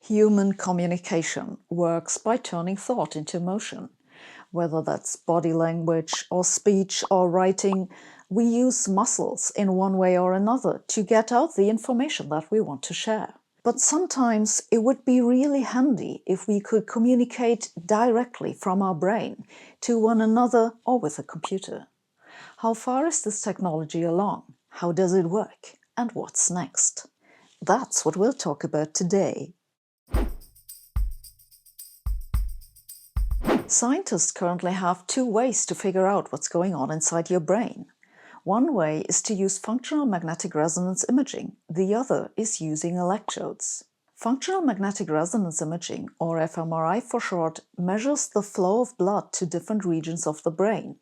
Human communication works by turning thought into motion. Whether that's body language or speech or writing, we use muscles in one way or another to get out the information that we want to share. But sometimes it would be really handy if we could communicate directly from our brain to one another or with a computer. How far is this technology along? How does it work? And what's next? That's what we'll talk about today. Scientists currently have two ways to figure out what's going on inside your brain. One way is to use functional magnetic resonance imaging. The other is using electrodes. Functional magnetic resonance imaging, or fMRI for short, measures the flow of blood to different regions of the brain.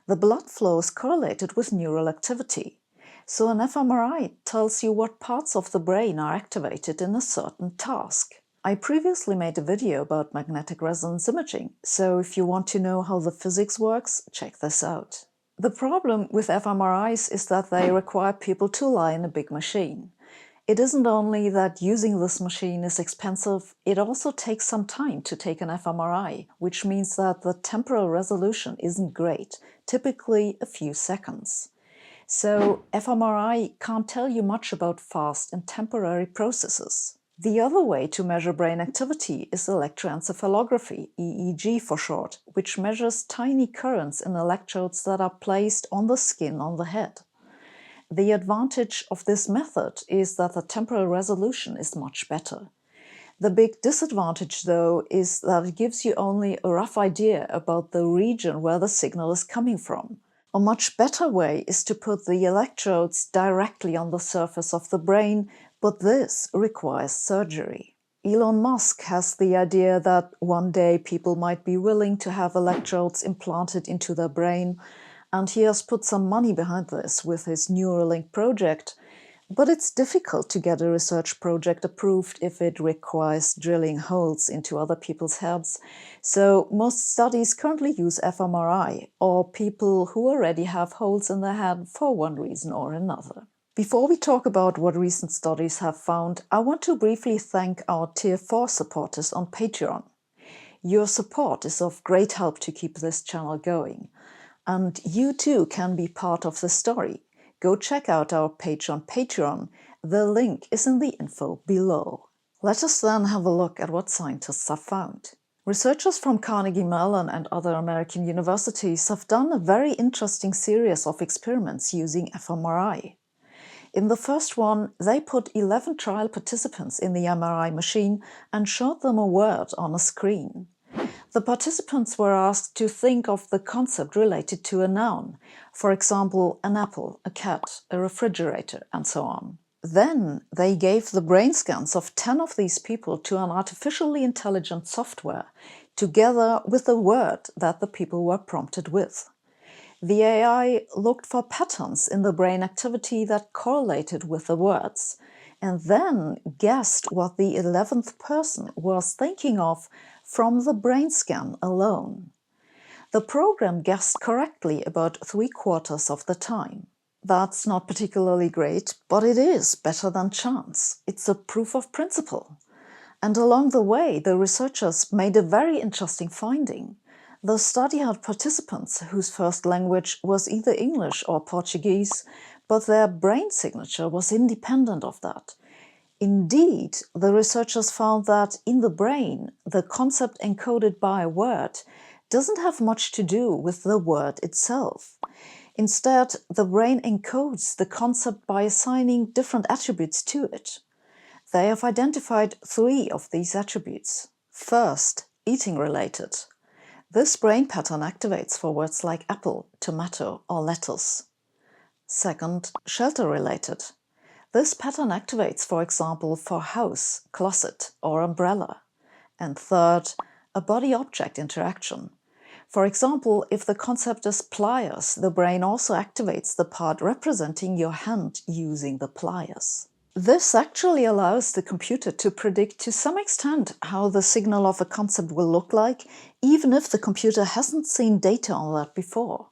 The blood flow is correlated with neural activity. So an fMRI tells you what parts of the brain are activated in a certain task. I previously made a video about magnetic resonance imaging, so if you want to know how the physics works, check this out. The problem with fMRIs is that they require people to lie in a big machine. It isn't only that using this machine is expensive, it also takes some time to take an fMRI, which means that the temporal resolution isn't great, typically a few seconds. So fMRI can't tell you much about fast and temporary processes. The other way to measure brain activity is electroencephalography, EEG for short, which measures tiny currents in electrodes that are placed on the skin on the head. The advantage of this method is that the temporal resolution is much better. The big disadvantage, though, is that it gives you only a rough idea about the region where the signal is coming from. A much better way is to put the electrodes directly on the surface of the brain, but this requires surgery. Elon Musk has the idea that one day people might be willing to have electrodes implanted into their brain, and he has put some money behind this with his Neuralink project, but it's difficult to get a research project approved if it requires drilling holes into other people's heads, so most studies currently use fMRI, or people who already have holes in their head for one reason or another. Before we talk about what recent studies have found, I want to briefly thank our Tier 4 supporters on Patreon. Your support is of great help to keep this channel going, and you too can be part of the story. Go check out our page on Patreon. The link is in the info below. Let us then have a look at what scientists have found. Researchers from Carnegie Mellon and other American universities have done a very interesting series of experiments using fMRI. In the first one, they put 11 trial participants in the MRI machine and showed them a word on a screen. The participants were asked to think of the concept related to a noun, for example, an apple, a cat, a refrigerator, and so on. Then they gave the brain scans of 10 of these people to an artificially intelligent software, together with the word that the people were prompted with. The AI looked for patterns in the brain activity that correlated with the words, and then guessed what the 11th person was thinking of from the brain scan alone. The program guessed correctly about 3/4 of the time. That's not particularly great, but it is better than chance. It's a proof of principle. And along the way, the researchers made a very interesting finding. The study had participants whose first language was either English or Portuguese, but their brain signature was independent of that. Indeed, the researchers found that in the brain, the concept encoded by a word doesn't have much to do with the word itself. Instead, the brain encodes the concept by assigning different attributes to it. They have identified 3 of these attributes. First, eating-related. This brain pattern activates for words like apple, tomato, or lettuce. Second, shelter-related. This pattern activates, for example, for house, closet, or umbrella. And third, a body-object interaction. For example, if the concept is pliers, the brain also activates the part representing your hand using the pliers. This actually allows the computer to predict to some extent how the signal of a concept will look like, even if the computer hasn't seen data on that before.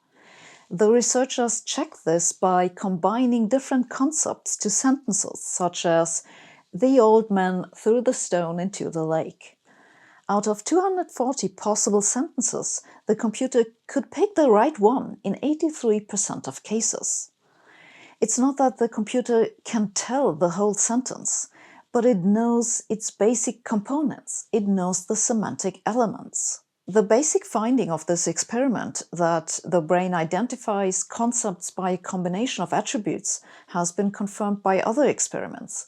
The researchers checked this by combining different concepts to sentences, such as The old man threw the stone into the lake. Out of 240 possible sentences, the computer could pick the right one in 83% of cases. It's not that the computer can tell the whole sentence, but it knows its basic components. It knows the semantic elements. The basic finding of this experiment, that the brain identifies concepts by a combination of attributes, has been confirmed by other experiments.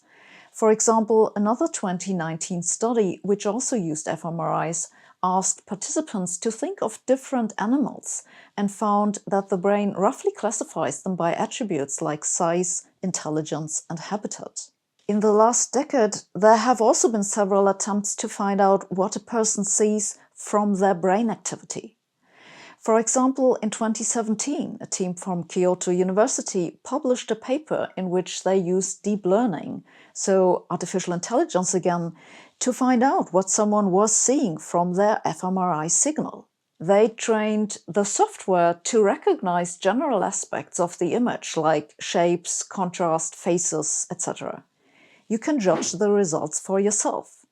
For example, another 2019 study, which also used fMRIs, asked participants to think of different animals and found that the brain roughly classifies them by attributes like size, intelligence, and habitat. In the last decade, there have also been several attempts to find out what a person sees from their brain activity. For example, in 2017, a team from Kyoto University published a paper in which they used deep learning, so artificial intelligence again, to find out what someone was seeing from their fMRI signal. They trained the software to recognize general aspects of the image, like shapes, contrast, faces, etc. You can judge the results for yourself.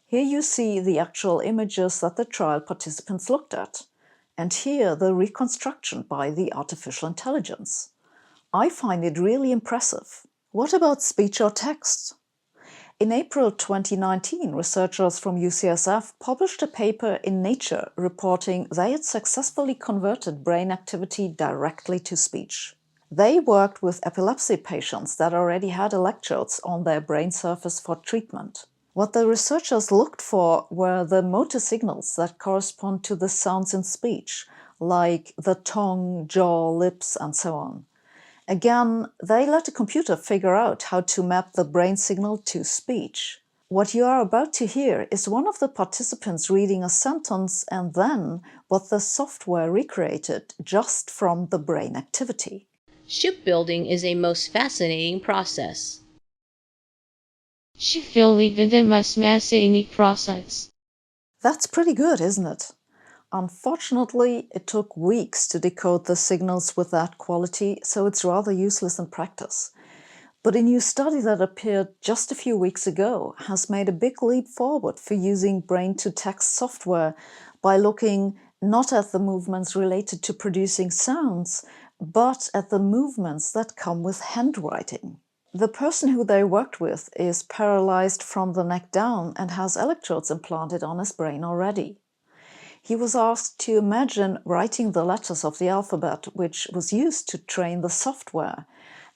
Here you see the actual images that the trial participants looked at, and here the reconstruction by the artificial intelligence. I find it really impressive. What about speech or text? In April 2019, researchers from UCSF published a paper in Nature reporting they had successfully converted brain activity directly to speech. They worked with epilepsy patients that already had electrodes on their brain surface for treatment. What the researchers looked for were the motor signals that correspond to the sounds in speech, like the tongue, jaw, lips, and so on. Again, they let a computer figure out how to map the brain signal to speech. What you are about to hear is one of the participants reading a sentence and then what the software recreated just from the brain activity. Shipbuilding is a most fascinating process. Shipbuilding is a most fascinating process. That's pretty good, isn't it? Unfortunately, it took weeks to decode the signals with that quality, so it's rather useless in practice. But a new study that appeared just a few weeks ago has made a big leap forward for using brain-to-text software by looking not at the movements related to producing sounds, but at the movements that come with handwriting. The person who they worked with is paralyzed from the neck down and has electrodes implanted on his brain already. He was asked to imagine writing the letters of the alphabet, which was used to train the software,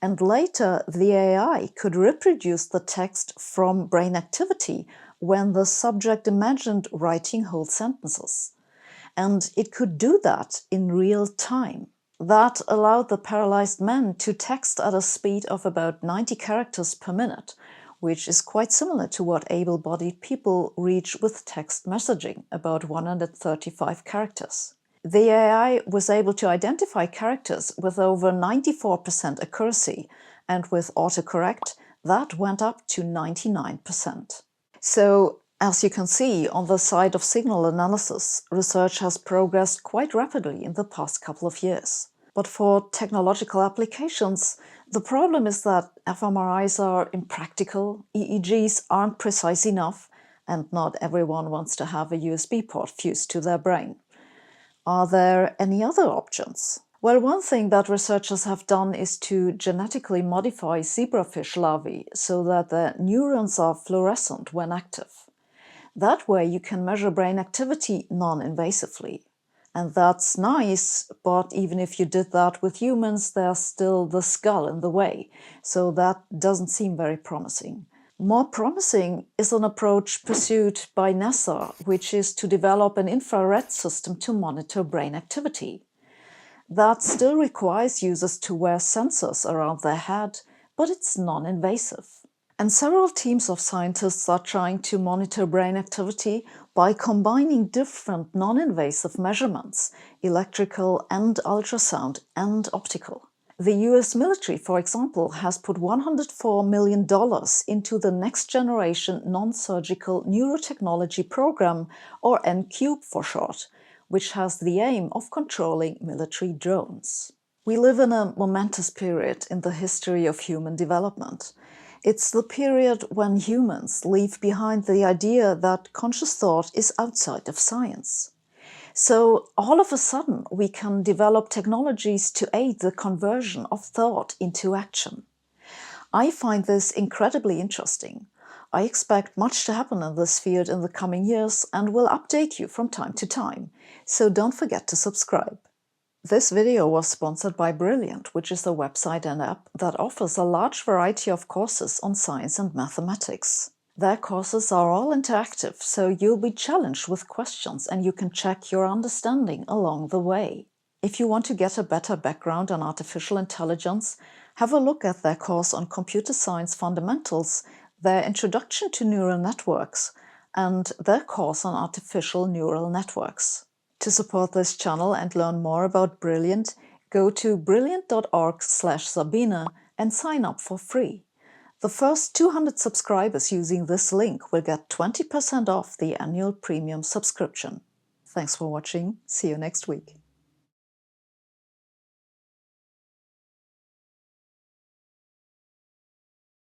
and later the AI could reproduce the text from brain activity when the subject imagined writing whole sentences. And it could do that in real time. That allowed the paralyzed man to text at a speed of about 90 characters per minute, which is quite similar to what able-bodied people reach with text messaging, about 135 characters. The AI was able to identify characters with over 94% accuracy, and with autocorrect, that went up to 99%. So, as you can see, on the side of signal analysis, research has progressed quite rapidly in the past couple of years. But for technological applications, the problem is that fMRIs are impractical, EEGs aren't precise enough, and not everyone wants to have a USB port fused to their brain. Are there any other options? Well, one thing that researchers have done is to genetically modify zebrafish larvae so that their neurons are fluorescent when active. That way you can measure brain activity non-invasively. And that's nice, but even if you did that with humans, there's still the skull in the way, so that doesn't seem very promising. More promising is an approach pursued by NASA, which is to develop an infrared system to monitor brain activity. That still requires users to wear sensors around their head, but it's non-invasive. And several teams of scientists are trying to monitor brain activity by combining different non-invasive measurements, electrical and ultrasound and optical. The US military, for example, has put $104 million into the Next Generation Non-Surgical Neurotechnology Program, or NCUBE for short, which has the aim of controlling military drones. We live in a momentous period in the history of human development. It's the period when humans leave behind the idea that conscious thought is outside of science. So all of a sudden, we can develop technologies to aid the conversion of thought into action. I find this incredibly interesting. I expect much to happen in this field in the coming years and will update you from time to time, so don't forget to subscribe. This video was sponsored by Brilliant, which is a website and app that offers a large variety of courses on science and mathematics. Their courses are all interactive, so you'll be challenged with questions and you can check your understanding along the way. If you want to get a better background on artificial intelligence, have a look at their course on computer science fundamentals, their introduction to neural networks, and their course on artificial neural networks. To support this channel and learn more about Brilliant, go to brilliant.org/Sabine and sign up for free. The first 200 subscribers using this link will get 20% off the annual premium subscription. Thanks for watching. See you next week.